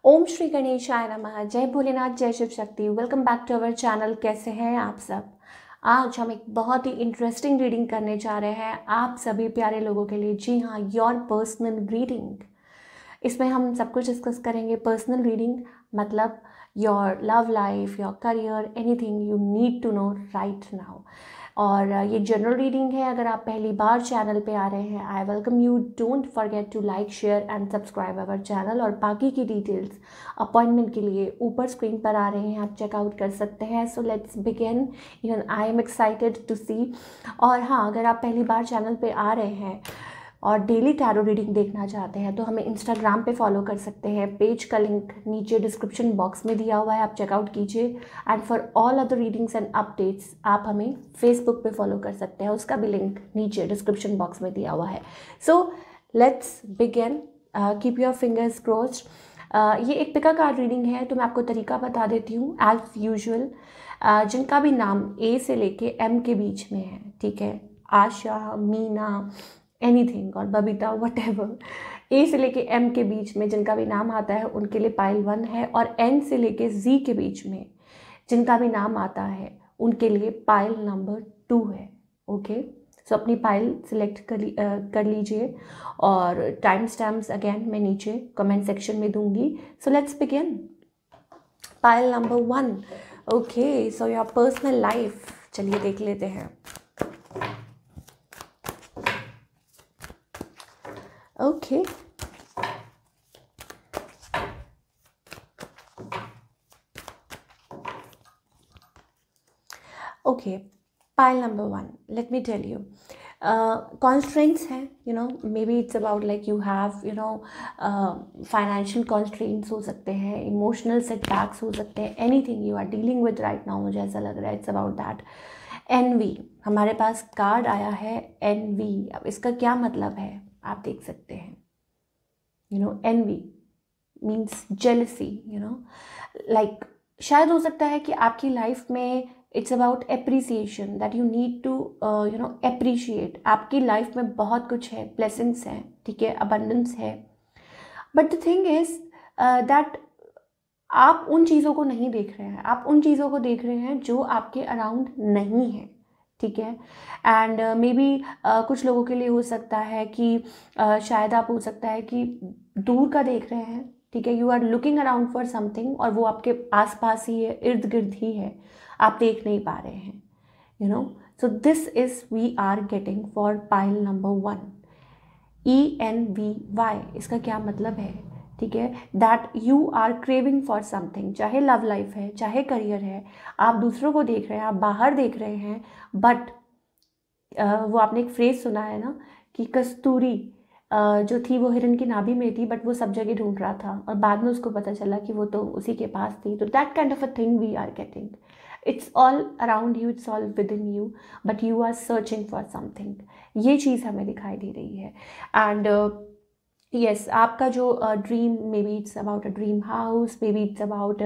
ओम श्री गणेशाय नमः। जय भोलेनाथ, जय Shiv Shakti. Welcome back to our channel. कैसे हैं आप सब? आज हम एक बहुत ही इंटरेस्टिंग रीडिंग करने जा रहे हैं आप सभी प्यारे लोगों के लिए। जी हाँ, योर पर्सनल रीडिंग। इसमें हम सब कुछ डिस्कस करेंगे। पर्सनल रीडिंग मतलब your love life, your career, anything you need to know right now. और ये जनरल रीडिंग है। अगर आप पहली बार चैनल पे आ रहे हैं, I welcome you. Don't forget to like, share and subscribe our channel. और बाकी की डिटेल्स अपॉइंटमेंट के लिए ऊपर स्क्रीन पर आ रहे हैं, आप चेकआउट कर सकते हैं। So let's begin. Even I am excited to see. और हाँ, अगर आप पहली बार चैनल पे आ रहे हैं और डेली टैरो रीडिंग देखना चाहते हैं तो हमें इंस्टाग्राम पे फॉलो कर सकते हैं। पेज का लिंक नीचे डिस्क्रिप्शन बॉक्स में दिया हुआ है, आप चेकआउट कीजिए। And for all other readings and updates आप हमें फेसबुक पे फॉलो कर सकते हैं, उसका भी लिंक नीचे डिस्क्रिप्शन बॉक्स में दिया हुआ है। सो let's begin. Keep your fingers crossed. ये एक पिका कार्ड रीडिंग है, तो मैं आपको तरीका बता देती हूँ एज यूजुअल। जिनका भी नाम ए से लेके एम के बीच में है, ठीक है, आशा, मीना, एनीथिंग और बबीता, वट एवर, ए से लेके एम के बीच में जिनका भी नाम आता है उनके लिए पाइल 1 है। और एन से लेके जी के बीच में जिनका भी नाम आता है उनके लिए पाइल नंबर 2 है। ओके, सो अपनी पाइल सिलेक्ट कर लीजिए। और टाइम स्टैम्प्स अगेन मैं नीचे कमेंट सेक्शन में दूंगी। सो let's begin. Pile number 1। Okay, so your personal life, चलिए देख लेते हैं। Okay, okay, pile number 1, let me tell you, constraints हैं, maybe it's about like you have financial constraints हो सकते हैं, emotional setbacks हो सकते हैं, anything you are dealing with right now, मुझे ऐसा लग रहा है it's about that. envy, हमारे पास कार्ड आया है envy। अब इसका क्या मतलब है आप देख सकते हैं। envy means jealousy, like शायद हो सकता है कि आपकी लाइफ में it's about appreciation, that you need to appreciate. आपकी लाइफ में बहुत कुछ है, ब्लेसिंग्स हैं, ठीक है, अबंडेंस है, but the thing is that आप उन चीज़ों को नहीं देख रहे हैं। आप उन चीज़ों को देख रहे हैं जो आपके अराउंड नहीं है, ठीक है। एंड मे बी कुछ लोगों के लिए हो सकता है कि शायद आप हो सकता है कि दूर का देख रहे हैं, ठीक है, you are looking around for something और वो आपके आसपास ही है, इर्द गिर्द ही है, आप देख नहीं पा रहे हैं। So this is we are getting for pile number 1, ENVY। इसका क्या मतलब है, ठीक है, that you are craving for something. चाहे लव लाइफ है, चाहे करियर है, आप दूसरों को देख रहे हैं, आप बाहर देख रहे हैं, बट वो आपने एक फ्रेज सुना है ना कि कस्तूरी जो थी वो हिरन की नाभि में थी, बट वो सब जगह ढूंढ रहा था और बाद में उसको पता चला कि वो तो उसी के पास थी। तो that kind of a thing we are getting. It's all around you, it's all within you, but you are searching for something. ये चीज़ हमें दिखाई दे रही है। एंड yes, आपका जो dream, may be it's about a dream house, may be it's about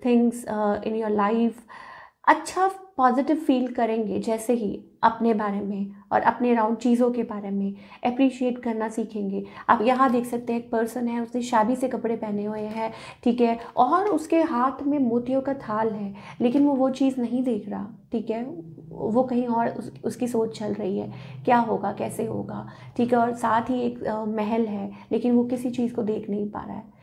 things in your life. अच्छा पॉजिटिव फील करेंगे जैसे ही अपने बारे में और अपने अराउंड चीज़ों के बारे में अप्रिशिएट करना सीखेंगे। आप यहाँ देख सकते हैं एक पर्सन है, उसने शादी से कपड़े पहने हुए हैं, ठीक है, और उसके हाथ में मोतियों का थाल है, लेकिन वो चीज़ नहीं देख रहा, ठीक है, वो कहीं और उसकी सोच चल रही है, क्या होगा, कैसे होगा, ठीक है। और साथ ही एक महल है, लेकिन वो किसी चीज़ को देख नहीं पा रहा है,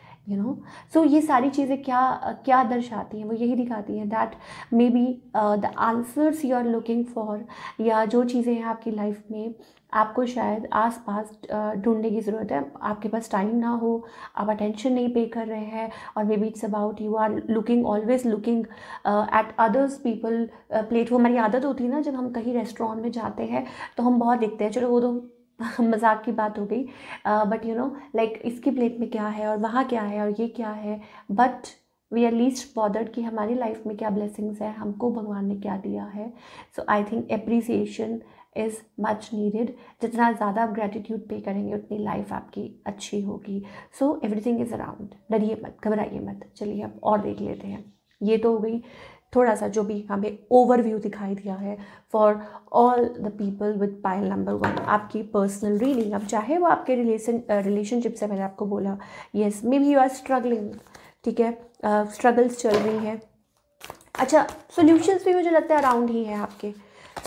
सो ये सारी चीज़ें क्या क्या दर्शाती हैं, वो यही दिखाती हैं that maybe the answers you are looking for, या जो चीज़ें हैं आपकी लाइफ में आपको शायद आस पास ढूंढने की ज़रूरत है, आपके पास टाइम ना हो, आप अटेंशन नहीं पे कर रहे हैं, और maybe it's about you are looking, always looking at others people plate. वो हमारी आदत होती है ना, जब हम कहीं रेस्टोरेंट में जाते हैं तो हम बहुत देखते हैं, चलो वो तो मजाक की बात हो गई, बट लाइक इसकी प्लेट में क्या है और वहाँ क्या है और ये क्या है, but we are least bothered कि हमारी लाइफ में क्या ब्लेसिंग्स है, हमको भगवान ने क्या दिया है। So I think appreciation is much needed. जितना ज़्यादा आप ग्रेटिट्यूड पे करेंगे उतनी लाइफ आपकी अच्छी होगी। सो एवरीथिंग इज़ अराउंड, डरिए मत, घबराइए मत। चलिए अब और देख लेते हैं। ये तो हो गई थोड़ा सा जो भी हमें ओवरव्यू दिखाई दिया है for all the people with pile number 1, आपकी पर्सनल रीडिंग। अब चाहे वो आपके रिलेशनशिप से, मैंने आपको बोला yes maybe you are struggling, ठीक है, स्ट्रगल्स चल रही हैं। अच्छा, सॉल्यूशंस भी मुझे लगता है अराउंड ही है, आपके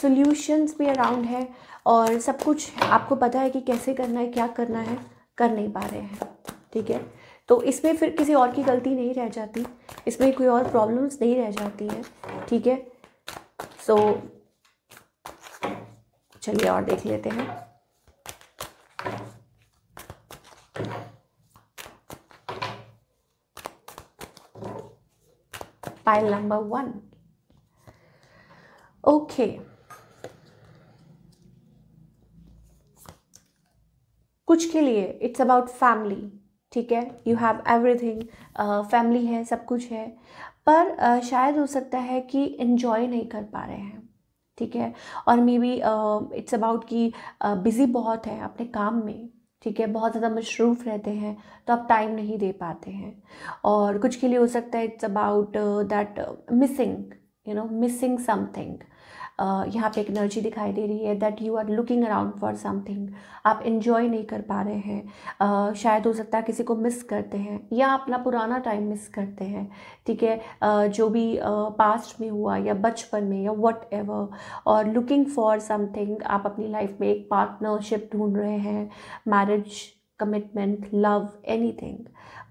सॉल्यूशंस भी अराउंड है, और सब कुछ आपको पता है कि कैसे करना है, क्या करना है, कर नहीं पा रहे हैं, ठीक है। तो इसमें फिर किसी और की गलती नहीं रह जाती, इसमें कोई और प्रॉब्लम्स नहीं रह जाती हैं, ठीक है। सो चलिए और देख लेते हैं। Pile number 1, okay. कुछ के लिए इट्स अबाउट फैमिली, ठीक है, यू हैव एवरीथिंग, फैमिली है, सब कुछ है, पर शायद हो सकता है कि इन्जॉय नहीं कर पा रहे हैं, ठीक है। और मे बी इट्स अबाउट कि बिज़ी बहुत है अपने काम में, ठीक है, बहुत ज़्यादा मशरूफ़ रहते हैं, तो आप टाइम नहीं दे पाते हैं। और कुछ के लिए हो सकता है it's about that missing, you know, missing something. यहाँ पे एक एनर्जी दिखाई दे रही है that you are looking around for something, आप इन्जॉय नहीं कर पा रहे हैं। शायद हो सकता है किसी को मिस करते हैं, या अपना पुराना टाइम मिस करते हैं, ठीक है, जो भी पास्ट में हुआ या बचपन में या वट एवर, और लुकिंग फॉर समथिंग, आप अपनी लाइफ में एक पार्टनरशिप ढूंढ रहे हैं, marriage, commitment, love, anything.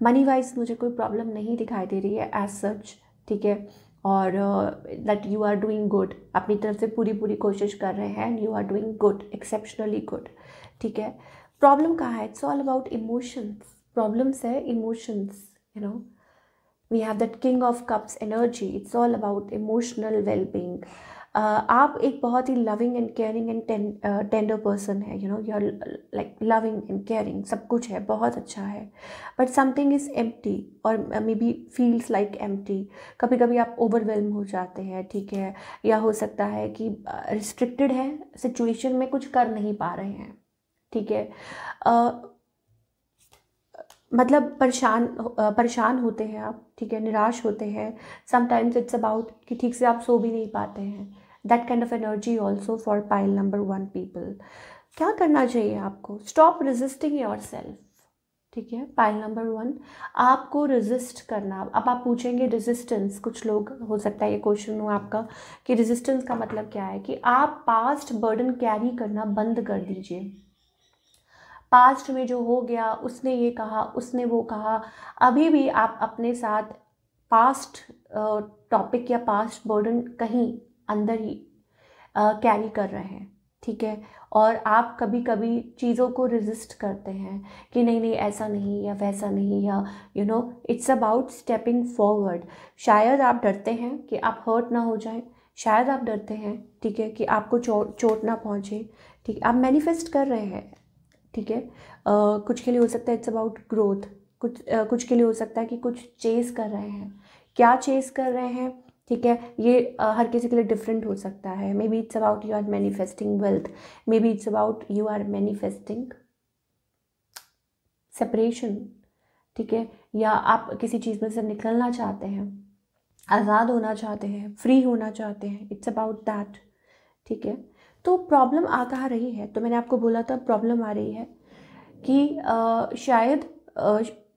Money wise मुझे कोई प्रॉब्लम नहीं दिखाई दे रही है एज सच, ठीक है। और that you are doing good, अपनी तरफ से पूरी कोशिश कर रहे हैं, and you are doing good, exceptionally good, ठीक है। प्रॉब्लम कहाँ है? It's all about emotions, problems है emotions, you know, we have that king of cups energy, it's all about emotional wellbeing. आप एक बहुत ही loving and caring and tender person है, you know, you are like loving and caring, सब कुछ है, बहुत अच्छा है, बट समथिंग इज़ एम्प्टी, और may be feels like empty. कभी कभी आप ओवरवेलम हो जाते हैं, ठीक है, या हो सकता है कि रिस्ट्रिक्टेड है सिचुएशन में, कुछ कर नहीं पा रहे हैं, ठीक है। मतलब परेशान होते हैं आप, ठीक है, निराश होते हैं। समटाइम्स इट्स अबाउट कि ठीक से आप सो भी नहीं पाते हैं, that kind of energy also for pile number 1 people. क्या करना चाहिए आपको? स्टॉप रेजिस्टिंग योर सेल्फ, ठीक है। पाइल नंबर 1, आपको रेजिस्ट करना। अब आप पूछेंगे रेजिस्टेंस, कुछ लोग, हो सकता है ये क्वेश्चन हो आपका कि रेजिस्टेंस का मतलब क्या है, कि आप पास्ट बर्डन कैरी करना बंद कर दीजिए। पास्ट में जो हो गया, उसने ये कहा, उसने वो कहा, अभी भी आप अपने साथ पास्ट टॉपिक या पास्ट बर्डन कहीं अंदर ही कैरी कर रहे हैं, ठीक है। और आप कभी कभी चीज़ों को रेजिस्ट करते हैं कि नहीं नहीं ऐसा नहीं, या वैसा नहीं, या you know, it's about stepping forward. शायद आप डरते हैं कि आप हर्ट ना हो जाएं, शायद आप डरते हैं, ठीक है, कि आपको चोट ना पहुंचे, ठीक, आप मैनिफेस्ट कर रहे हैं, ठीक है। कुछ के लिए हो सकता है इट्स अबाउट ग्रोथ, कुछ के लिए हो सकता है कि कुछ चेस कर रहे हैं, क्या चेस कर रहे हैं, ठीक है, ये हर किसी के लिए डिफरेंट हो सकता है। Maybe it's about you are manifesting wealth, maybe it's about you are manifesting separation, ठीक है, या आप किसी चीज़ में से निकलना चाहते हैं, आज़ाद होना चाहते हैं, फ्री होना चाहते हैं, इट्स अबाउट दैट, ठीक है। तो प्रॉब्लम आ कहाँ रही है? तो मैंने आपको बोला था प्रॉब्लम आ रही है कि शायद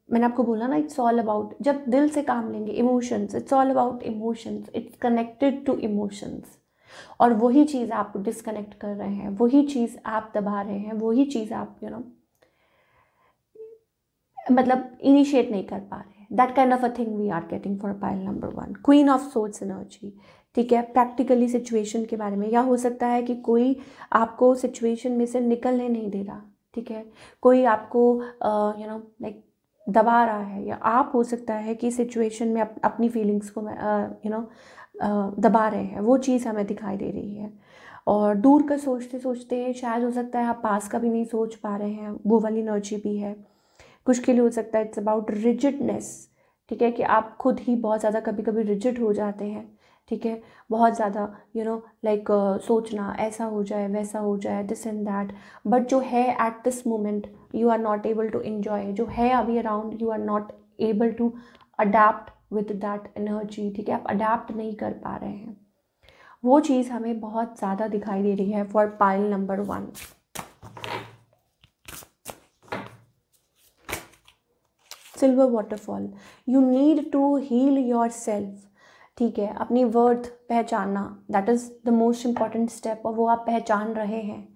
मैंने आपको बोला ना, इट्स ऑल अबाउट, जब दिल से काम लेंगे, emotions, it's all about emotions, it's connected to emotions. और वही चीज़ आप डिस्कनेक्ट कर रहे हैं, वही चीज़ आप दबा रहे हैं, वही चीज़ आप यू नो मतलब इनिशिएट नहीं कर पा रहे हैं। That kind of a thing we are getting for pile number 1, queen of source energy, ठीक है। प्रैक्टिकली सिचुएशन के बारे में, या हो सकता है कि कोई आपको सिचुएशन में से निकलने नहीं दे रहा, ठीक है, कोई आपको यू नो लाइक दबा रहा है, या आप हो सकता है कि सिचुएशन में अपनी फीलिंग्स को यू नो दबा रहे हैं, वो चीज़ हमें दिखाई दे रही है। और दूर का सोचते सोचते शायद हो सकता है आप पास का भी नहीं सोच पा रहे हैं, वो वाली एनर्जी भी है। कुछ के लिए हो सकता है इट्स अबाउट रिजिडनेस, ठीक है, कि आप खुद ही बहुत ज़्यादा कभी कभी रिजिड हो जाते हैं, ठीक है, बहुत ज़्यादा यू नो लाइक सोचना ऐसा हो जाए, वैसा हो जाए, दिस एंड दैट, बट जो है at this moment you are not able to enjoy, जो है अभी around you are not able to adapt with that energy, ठीक है, आप अडेप्ट नहीं कर पा रहे हैं। वो चीज़ हमें बहुत ज़्यादा दिखाई दे रही है for pile number 1। Silver waterfall, you need to heal yourself, ठीक है, अपनी वर्थ पहचानना, that is the most important step, और वो आप पहचान रहे हैं।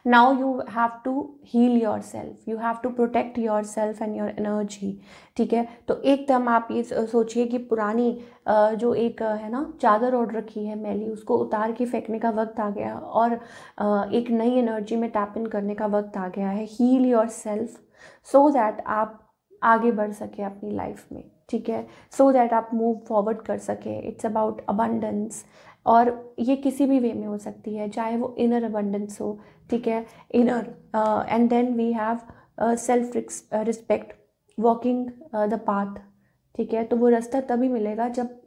Now you have to heal yourself, you have to protect yourself and your energy, ठीक है। तो एकदम आप ये सोचिए कि पुरानी जो एक है ना चादर ओढ़ रखी है मैली, उसको उतार के फेंकने का वक्त आ गया और एक नई एनर्जी में टैप इन करने का वक्त आ गया है। Heal yourself so that आप आगे बढ़ सके अपनी लाइफ में, ठीक है, सो दैट आप मूव फॉरवर्ड कर सके। इट्स अबाउट अबंडेंस, और ये किसी भी वे में हो सकती है, चाहे वो इनर अबंडेंस हो, ठीक है, inner, and then we have self respect, walking the path, ठीक है। तो वो रास्ता तभी मिलेगा जब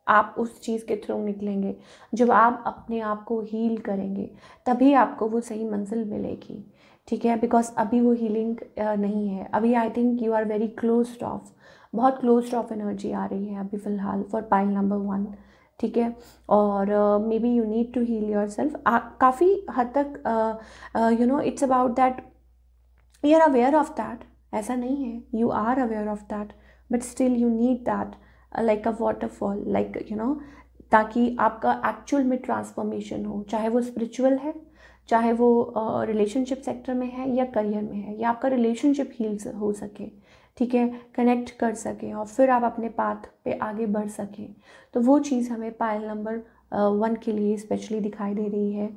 आप उस चीज़ के थ्रू निकलेंगे, जब आप अपने आप को हील करेंगे, तभी आपको वो सही मंजिल मिलेगी, ठीक है। बिकॉज अभी वो हीलिंग नहीं है, अभी I think you are very closed off, बहुत क्लोज्ड ऑफ एनर्जी आ रही है अभी फ़िलहाल फॉर पाइल नंबर 1, ठीक है। और maybe you need to heal yourself. काफ़ी हद तक you know it's about that you are aware of that, ऐसा नहीं है, you are aware of that, but still you need that like a waterfall, like you know, ताकि आपका actual में transformation हो, चाहे वो स्पिरिचुअल है, चाहे वो रिलेशनशिप सेक्टर में है या करियर में है, या आपका रिलेशनशिप हील हो सके, ठीक है, कनेक्ट कर सकें और फिर आप अपने पाथ पे आगे बढ़ सकें। तो वो चीज़ हमें पाइल नंबर 1 के लिए स्पेशली दिखाई दे रही है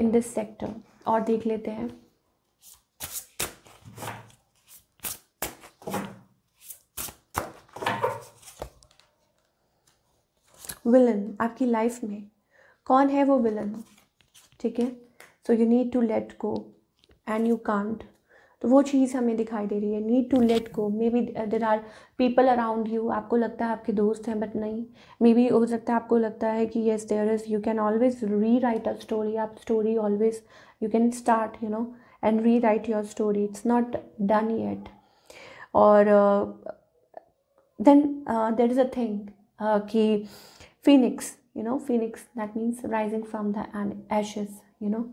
इन दिस सेक्टर। और देख लेते हैं विलन, आपकी लाइफ में कौन है वो विलन, ठीक है। So you need to let go and you can't, तो वो चीज़ हमें दिखाई दे रही है, need to let go. Maybe there are people around you, आपको लगता है आपके दोस्त हैं, बट नहीं, मे बी हो सकता है आपको लगता है कि yes there is, you can always rewrite a story, आप story always you can start, you know, and rewrite your story, it's not done yet. और then there is a thing कि phoenix, you know, phoenix that means rising from the ashes, you know.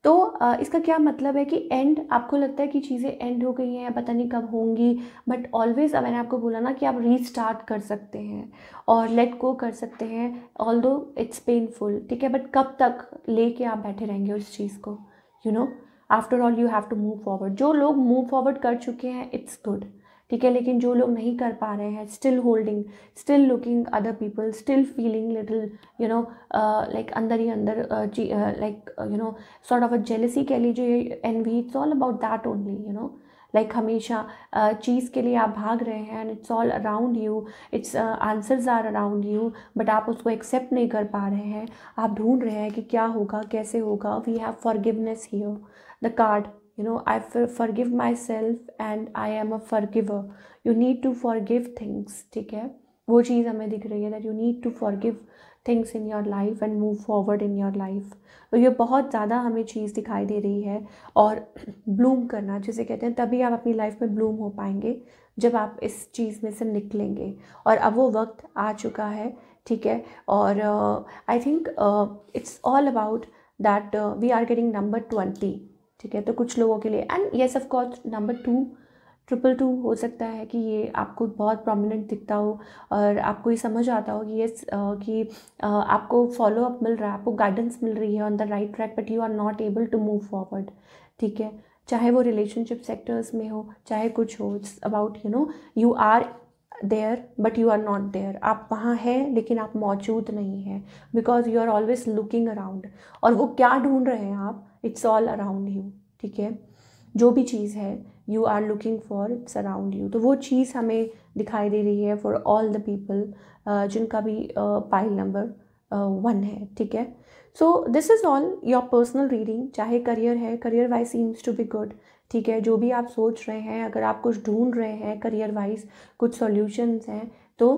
तो इसका क्या मतलब है कि and, आपको लगता है कि चीज़ें एंड हो गई हैं, पता नहीं कब होंगी, बट ऑलवेज मैंने आपको बोला ना कि आप रीस्टार्ट कर सकते हैं और लेट गो कर सकते हैं, ऑल्दो इट्स पेनफुल, ठीक है, बट कब तक लेके आप बैठे रहेंगे उस चीज़ को, you know. After all you have to move forward. जो लोग मूव फॉरवर्ड कर चुके हैं इट्स गुड, ठीक है, लेकिन जो लोग नहीं कर पा रहे हैं, still holding, still looking other people, still feeling little, you know, like अंदर ही अंदर like you know sort of a jealousy कह लीजिए, envy, it's all about that only, you know, like हमेशा चीज़ के लिए आप भाग रहे हैं and it's all around you, it's answers are around you, but आप उसको एक्सेप्ट नहीं कर पा रहे हैं, आप ढूंढ रहे हैं कि क्या होगा, कैसे होगा। We have forgiveness here, the card, you know, I forgive myself and I am a forgiver. You need to forgive things, ठीक है, वो चीज़ हमें दिख रही है that you need to forgive things in your life and move forward in your life। तो ये बहुत ज़्यादा हमें चीज़ दिखाई दे रही है। और ब्लूम करना जिसे कहते हैं, तभी आप अपनी लाइफ में ब्लूम हो पाएंगे जब आप इस चीज़ में से निकलेंगे, और अब वो वक्त आ चुका है, ठीक है। और I think it's all about that we are getting number 20, ठीक है। तो कुछ लोगों के लिए, and yes of course number 2 222 हो सकता है कि ये आपको बहुत प्रोमिनेंट दिखता हो और आपको ये समझ आता हो कि येस कि आपको फॉलो अप मिल रहा है, आपको गाइडेंस मिल रही है on the right track, but you are not able to move forward, ठीक है। चाहे वो रिलेशनशिप सेक्टर्स में हो, चाहे कुछ हो, it's about, you know, you are there but you are not there, आप वहाँ हैं लेकिन आप मौजूद नहीं हैं, because you are always looking around. और वो क्या ढूंढ रहे हैं आप, इट्स ऑल अराउंड यू, ठीक है। जो भी चीज़ है you are looking for, it's around you. तो वो चीज़ हमें दिखाई दे रही है फॉर ऑल द पीपल जिनका भी पाइल नंबर 1 है, ठीक है। So this is all your personal reading. चाहे करियर है, career wise seems to be good, ठीक है। जो भी आप सोच रहे हैं, अगर आप कुछ ढूंढ रहे हैं करियर वाइज, कुछ सॉल्यूशंस हैं, तो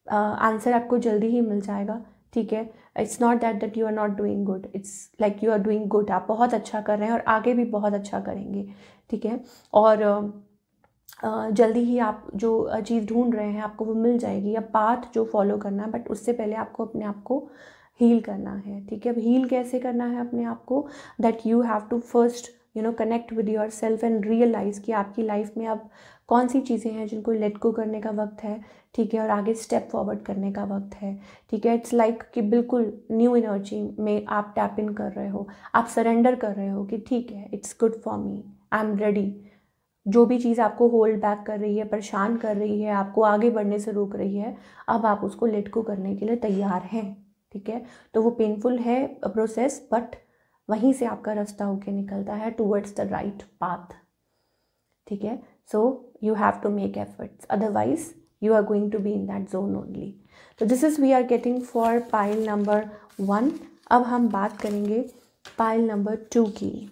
आंसर आपको जल्दी ही मिल जाएगा, ठीक है। It's not that you are not doing good, it's like you are doing good, आप बहुत अच्छा कर रहे हैं और आगे भी बहुत अच्छा करेंगे, ठीक है। और जल्दी ही आप जो चीज़ ढूंढ रहे हैं आपको वो मिल जाएगी, या पाथ जो फॉलो करना है, बट उससे पहले आपको अपने आप को हील करना है, ठीक है। अब हील कैसे करना है अपने आप को, that you have to first connect with yourself and realise कि आपकी लाइफ में अब कौन सी चीज़ें हैं जिनको लेट गो करने का वक्त है, ठीक है, और आगे स्टेप फॉरवर्ड करने का वक्त है, ठीक है। इट्स लाइक कि बिल्कुल न्यू एनर्जी में आप टैप इन कर रहे हो, आप सरेंडर कर रहे हो कि ठीक है, it's good for me, I am ready. जो भी चीज़ आपको होल्ड बैक कर रही है, परेशान कर रही है, आपको आगे बढ़ने से रोक रही है, अब आप उसको लेट गो करने के लिए तैयार हैं, ठीक है। तो वो पेनफुल है प्रोसेस, बट वहीं से आपका रास्ता होके निकलता है टूवर्ड्स द राइट पाथ, ठीक है। So you have to make efforts, otherwise you are going to be in that zone only. तो this is we are getting for pile number 1। अब हम बात करेंगे पाइल नंबर 2 की।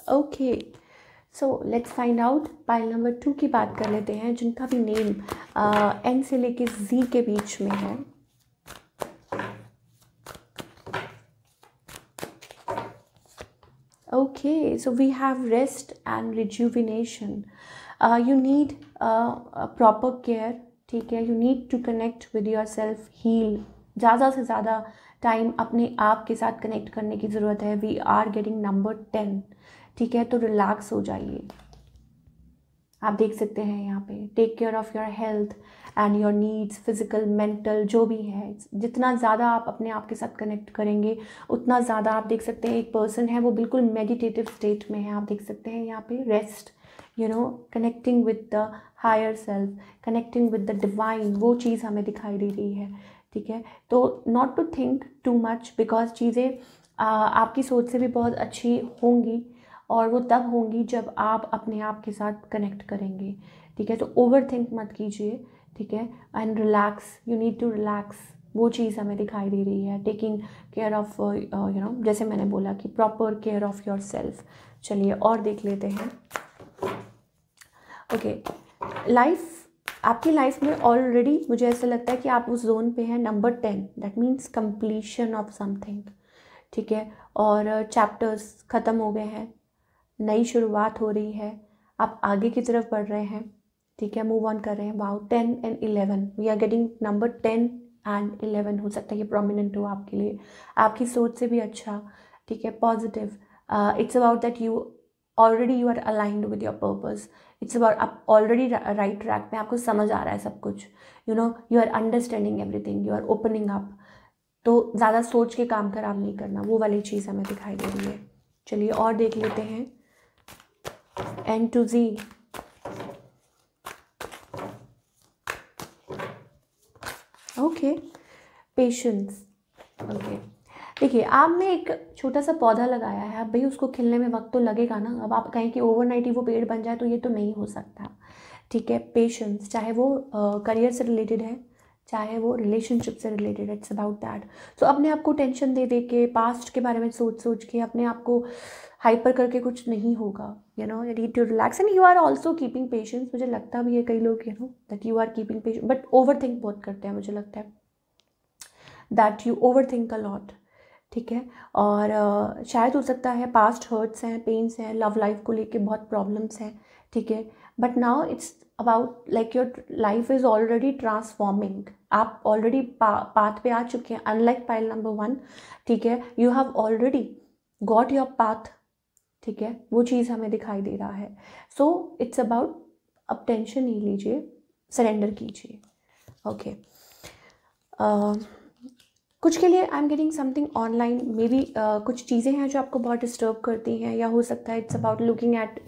Okay, so let's find out. Pile number 2 की बात कर लेते हैं, जिनका भी नेम एन से लेके जी के बीच में है। Okay, so we have rest and rejuvenation. You need proper care, ठीक है। You need to connect with yourself, heal. ज़्यादा से ज़्यादा टाइम अपने आप के साथ कनेक्ट करने की ज़रूरत है। We are getting number 10, ठीक है। तो रिलैक्स हो जाइए। आप देख सकते हैं यहाँ पे take care of your health and your needs, physical mental जो भी है। जितना ज़्यादा आप अपने आप के साथ कनेक्ट करेंगे उतना ज़्यादा आप देख सकते हैं एक पर्सन है वो बिल्कुल मेडिटेटिव स्टेट में है। आप देख सकते हैं यहाँ पे rest, connecting with the higher self, connecting with the divine, वो चीज़ हमें दिखाई दे रही है, ठीक है। तो not to think too much, because चीज़ें आपकी सोच से भी बहुत अच्छी होंगी, और वो तब होंगी जब आप अपने आप के साथ कनेक्ट करेंगे, ठीक है। तो ओवर थिंक मत कीजिए, ठीक है। And relax, you need to relax, वो चीज़ हमें दिखाई दे रही है। टेकिंग केयर ऑफ जैसे मैंने बोला कि proper care of your self. चलिए और देख लेते हैं। ओके, आपकी लाइफ में ऑलरेडी मुझे ऐसा लगता है कि आप उस जोन पे हैं number 10, that means completion of something, ठीक है। और चैप्टर्स ख़त्म हो गए हैं, नई शुरुआत हो रही है, आप आगे की तरफ बढ़ रहे हैं, ठीक है, मूव ऑन कर रहे हैं। Wow, 10 and 11, we are getting number 10 and 11। हो सकता है ये प्रोमिनेंट हो आपके लिए, आपकी सोच से भी अच्छा, ठीक है, positive. It's about that you are aligned with your purpose. It's about आप ऑलरेडी राइट ट्रैक में, आपको समझ आ रहा है सब कुछ, you are understanding everything, you are opening up. तो ज़्यादा सोच के काम खराब नहीं करना, वो वाली चीज़ हमें दिखाई दे रही है। चलिए और देख लेते हैं N to Z। Okay, patience. Okay, देखिए आपने एक छोटा सा पौधा लगाया है, अब भाई उसको खिलने में वक्त तो लगेगा ना। अब आप कहें कि ओवरनाइट ही वो पेड़ बन जाए, तो ये तो नहीं हो सकता, ठीक है। पेशेंस, चाहे वो करियर से रिलेटेड है, चाहे वो रिलेशनशिप से रिलेटेड है, इट्स अबाउट दैट। सो अपने आप को टेंशन दे दे के, पास्ट के बारे में सोच सोच के अपने आप को हाइपर करके कुछ नहीं होगा। You need to relax and you are also keeping patience. मुझे लगता भी है कई लोग that you are keeping patience, but over think बहुत करते हैं। मुझे लगता है that you over think a lot, ठीक है। और शायद हो सकता है पास्ट हर्ट्स हैं, पेन्स हैं, लव लाइफ को लेके बहुत प्रॉब्लम्स हैं, ठीक है। But now it's about like your life is already transforming. आप ऑलरेडी पाथ पे आ चुके हैं, अनलाइक पाइल नंबर 1, ठीक है। You have already got your path, ठीक है, वो चीज़ हमें दिखाई दे रहा है। सो इट्स अबाउट अब टेंशन नहीं लीजिए, सरेंडर कीजिए। ओके, कुछ के लिए I am getting something online, may be कुछ चीज़ें हैं जो आपको बहुत डिस्टर्ब करती हैं, या हो सकता है it's about looking at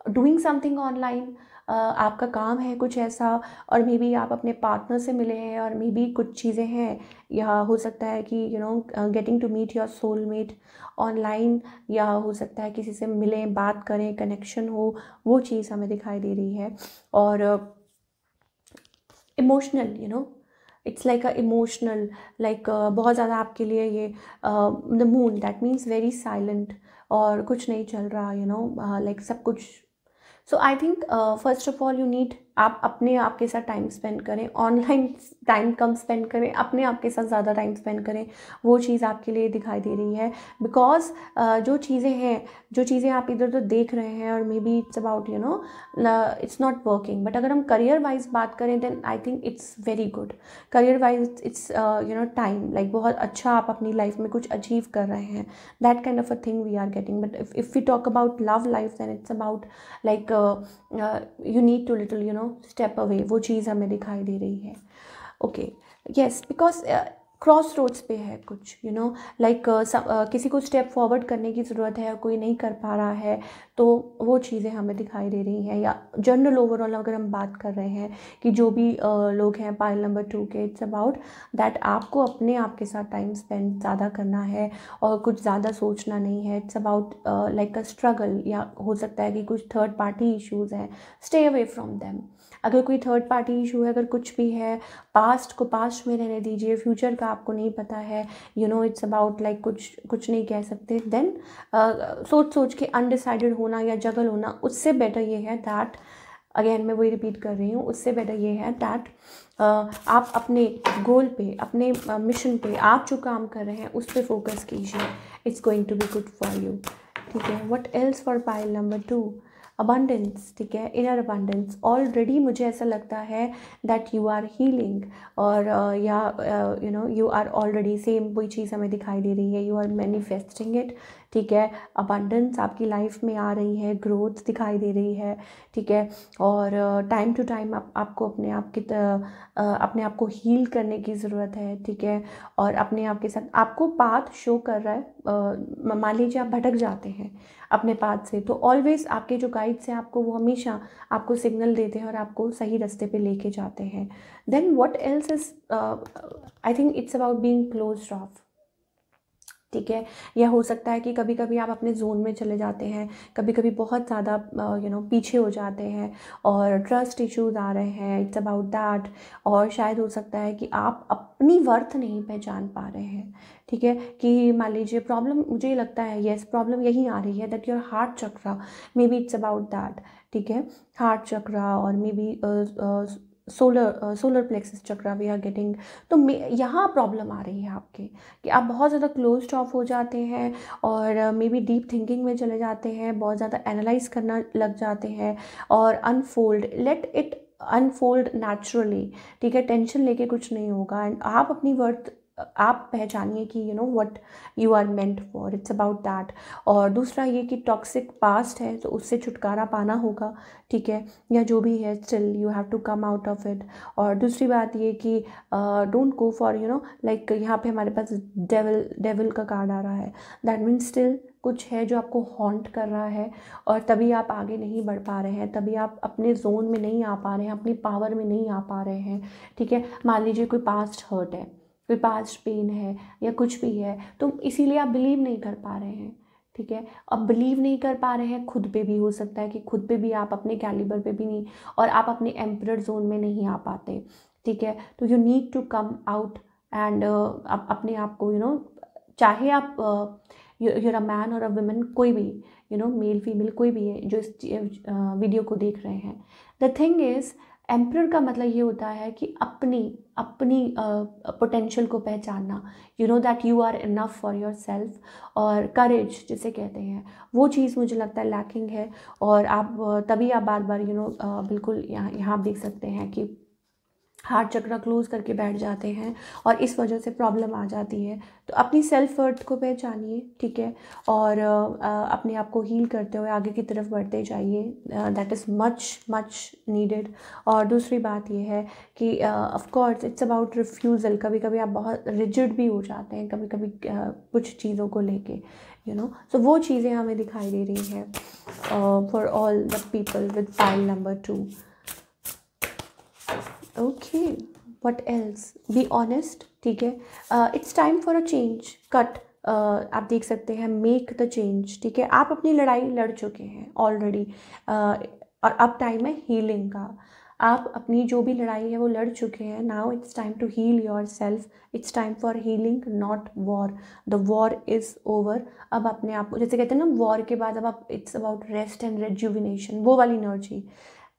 doing something online. आपका काम है कुछ ऐसा, और मे बी आप अपने पार्टनर से मिले हैं, और मे बी कुछ चीज़ें हैं, या हो सकता है कि getting to meet your soulmate online, या हो सकता है किसी से मिलें, बात करें, कनेक्शन हो, वो चीज़ हमें दिखाई दे रही है। और emotional, it's like a emotional, like बहुत ज़्यादा आपके लिए ये the moon, that means very silent, और कुछ नहीं चल रहा, लाइक सब कुछ। So I think first of all you need आप अपने आप के साथ टाइम स्पेंड करें, ऑनलाइन टाइम कम स्पेंड करें, अपने आप के साथ ज़्यादा टाइम स्पेंड करें, वो चीज़ आपके लिए दिखाई दे रही है। बिकॉज जो चीज़ें हैं, जो चीज़ें आप इधर उधर देख रहे हैं और maybe it's about it's not working, but अगर हम करियर वाइज बात करें then I think it's very good. Career wise it's time like बहुत अच्छा आप अपनी लाइफ में कुछ अचीव कर रहे हैं, that kind of a thing we are getting. But if we talk about love life then it's about like you need to little step away, वो चीज़ हमें दिखाई दे रही है। Okay, yes, because crossroads पे है कुछ लाइक किसी को स्टेप फॉरवर्ड करने की ज़रूरत है, कोई नहीं कर पा रहा है, तो वो चीज़ें हमें दिखाई दे रही हैं। या जनरल ओवरऑल अगर हम बात कर रहे हैं कि जो भी लोग हैं पाइल नंबर 2 के, इट्स अबाउट दैट आपको अपने आप के साथ टाइम स्पेंड ज़्यादा करना है और कुछ ज़्यादा सोचना नहीं है। It's about like a struggle, या हो सकता है कि कुछ थर्ड पार्टी इश्यूज़ हैं, स्टे अवे फ्रॉम देम। अगर कोई थर्ड पार्टी इशू है, अगर कुछ भी है, पास्ट को पास्ट में रहने दीजिए, फ्यूचर का आपको नहीं पता है, इट्स अबाउट लाइक कुछ नहीं कह सकते, देन सोच सोच के अनडिसाइडेड होना या जगल होना, उससे बेटर ये है दैट, अगेन मैं वही रिपीट कर रही हूँ, उससे बेटर ये है दैट आप अपने गोल पे, अपने मिशन पे, आप जो काम कर रहे हैं उस पर फोकस कीजिए। It's going to be good for you. ठीक है, what else for pile number 2? Abundance, ठीक है, इनर अबंडेंस। ऑलरेडी मुझे ऐसा लगता है दैट यू आर हीलिंग, और या यू आर ऑलरेडी, सेम वही चीज़ हमें दिखाई दे रही है, यू आर मैनिफेस्टिंग इट। ठीक है, अबंडेंस आपकी लाइफ में आ रही है, ग्रोथ दिखाई दे रही है। ठीक है, और टाइम टू टाइम आपको अपने आप को हील करने की ज़रूरत है। ठीक है, और अपने आप के साथ आपको पाथ शो कर रहा है। मान लीजिए आप भटक जाते हैं अपने पाथ से, तो ऑलवेज आपके जो गाइड्स हैं आपको वो हमेशा आपको सिग्नल देते हैं और आपको सही रास्ते पे लेके जाते हैं। Then what else is, I think it's about being closed off. ठीक है, यह हो सकता है कि कभी कभी आप अपने जोन में चले जाते हैं, कभी कभी बहुत ज़्यादा पीछे हो जाते हैं और ट्रस्ट इश्यूज आ रहे हैं, इट्स अबाउट दैट। और शायद हो सकता है कि आप अपनी वर्थ नहीं पहचान पा रहे हैं। ठीक है, कि मान लीजिए प्रॉब्लम, मुझे ये लगता है यस प्रॉब्लम यही आ रही है that your heart chakra, maybe it's about that. ठीक है, हार्ट चक्रा और maybe solar plexus chakra we are getting. तो यहाँ प्रॉब्लम आ रही है आपके, कि आप बहुत ज़्यादा क्लोज्ड ऑफ हो जाते हैं और मे बी डीप थिंकिंग में चले जाते हैं, बहुत ज़्यादा एनालाइज करना लग जाते हैं और unfold, let it unfold naturally. ठीक है, टेंशन लेके कुछ नहीं होगा, एंड आप अपनी वर्थ आप पहचानिए कि what you are meant for, it's about that. और दूसरा ये कि टॉक्सिक पास्ट है तो उससे छुटकारा पाना होगा। ठीक है, या जो भी है, still you have to come out of it. और दूसरी बात ये कि डोंट गो फॉर लाइक यहाँ पे हमारे पास डेविल का कार्ड आ रहा है, दैट मीन्स स्टिल कुछ है जो आपको हॉन्ट कर रहा है और तभी आप आगे नहीं बढ़ पा रहे हैं, तभी आप अपने जोन में नहीं आ पा रहे हैं, अपनी पावर में नहीं आ पा रहे हैं। ठीक है, मान लीजिए कोई पास्ट हर्ट है, कोई पास्ट पेन है या कुछ भी है, तो इसीलिए आप बिलीव नहीं कर पा रहे हैं। ठीक है, अब बिलीव नहीं कर पा रहे हैं खुद पे भी, हो सकता है कि खुद पे भी आप अपने कैलिबर पे भी नहीं, और आप अपने एम्परर जोन में नहीं आ पाते। ठीक है, तो you need to come out and अपने आप को चाहे आप यूर अ मैन और अ वुमेन, कोई भी मेल फीमेल कोई भी है जो इस वीडियो को देख रहे हैं, द थिंग इज़ एम्परर का मतलब ये होता है कि अपनी अपनी पोटेंशियल को पहचानना, that you are enough for yourself, और करेज जिसे कहते हैं, वो चीज़ मुझे लगता है लैकिंग है। और आप तभी आप बार बार बिल्कुल यहाँ आप देख सकते हैं कि हार्ट चक्रा क्लोज करके बैठ जाते हैं और इस वजह से प्रॉब्लम आ जाती है। तो अपनी सेल्फ वर्थ को पहचानिए। ठीक है, और अपने आप को हील करते हुए आगे की तरफ बढ़ते जाइए, that is much much needed. और दूसरी बात ये है कि of course it's about refusal. कभी कभी आप बहुत रिजिड भी हो जाते हैं, कभी कभी कुछ चीज़ों को लेके सो वो चीज़ें हमें दिखाई दे रही हैं for all the people with pile number 2। Okay, what else, be honest. ठीक है, it's time for a change, cut, आप देख सकते हैं मेक द चेंज। ठीक है, आप अपनी लड़ाई लड़ चुके हैं ऑलरेडी, और अब टाइम है हीलिंग का। आप अपनी जो भी लड़ाई है वो लड़ चुके हैं, now it's time to heal yourself, it's time for healing not war, the war is over. अब अपने आप को, जैसे कहते हैं ना वॉर के बाद अब आप, it's about rest and rejuvenation, वो वाली energy,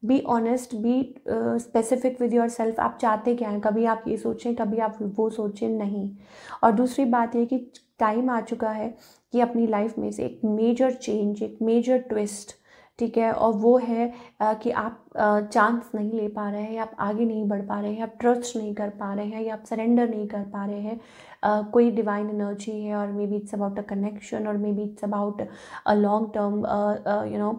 be honest, be specific with your self, आप चाहते क्या हैं। कभी आप ये सोचें, कभी आप वो सोचें नहीं। और दूसरी बात ये कि टाइम आ चुका है कि अपनी लाइफ में से एक मेजर चेंज, एक मेजर ट्विस्ट, ठीक है, और वो है कि आप चांस नहीं ले पा रहे हैं, आप आगे नहीं बढ़ पा रहे हैं, आप ट्रस्ट नहीं कर पा रहे हैं, या आप सरेंडर नहीं कर पा रहे हैं। कोई डिवाइन एनर्जी है, और maybe it's about a connection, और maybe it's about a long term, you know,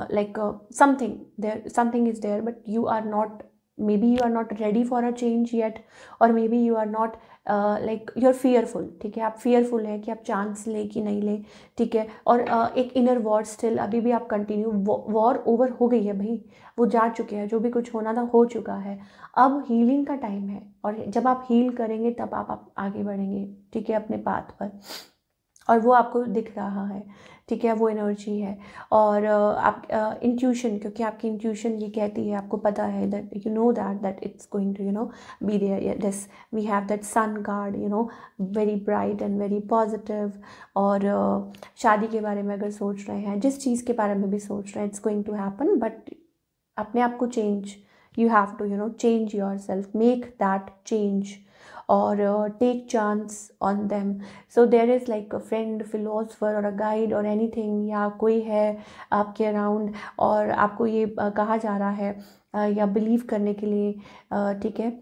like something is there, but you are not, maybe you are not ready for a change yet, or maybe you are not like you're fearful, ठीक है, आप fearful है कि आप chance ले कि नहीं ले, ठीक है। और एक इनर वॉर स्टिल अभी भी आप कंटिन्यू, वॉर ओवर हो गई है भाई, वो जा चुके हैं, जो भी कुछ होना था हो चुका है। अब हीलिंग का टाइम है, और जब आप हील करेंगे तब आप आगे बढ़ेंगे, ठीक है, अपने पाथ पर, और वो आपको दिख रहा है, ठीक है, वो एनर्जी है। और आप इंट्यूशन, क्योंकि आपकी इंट्यूशन ये कहती है, आपको पता है that you know that it's going to be there, this we have that sun card, very bright and very positive. और शादी के बारे में अगर सोच रहे हैं, जिस चीज़ के बारे में भी सोच रहे हैं, it's going to happen, but अपने आप को change, you have to change yourself, make that change, और take chance on them. So there is like a friend, philosopher और अ गाइड और एनीथिंग, या कोई है आपके अराउंड, और आपको ये कहा जा रहा है या बिलीव करने के लिए, ठीक है,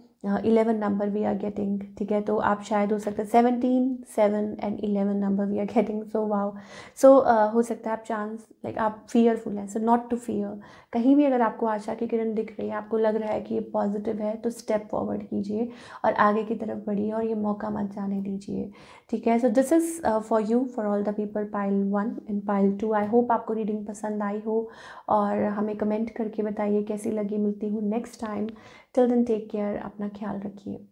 11 नंबर वी आर गेटिंग, ठीक है, तो आप शायद हो सकता है 17, 7 and 11 number we are getting, so wow. So हो सकता है आप चांस, लाइक आप फियरफुल हैं, सो नॉट टू फियर। कहीं भी अगर आपको आशा की किरण दिख रही है, आपको लग रहा है कि ये पॉजिटिव है, तो स्टेप फॉरवर्ड कीजिए और आगे की तरफ बढ़िए, और ये मौका मत जाने दीजिए, ठीक है। So this is for you, for all the people pile 1 and pile 2। I hope आपको रीडिंग पसंद आई हो, और हमें कमेंट करके बताइए कैसी लगी। मिलती हूँ next time. Till then take care, अपना ख्याल रखिए।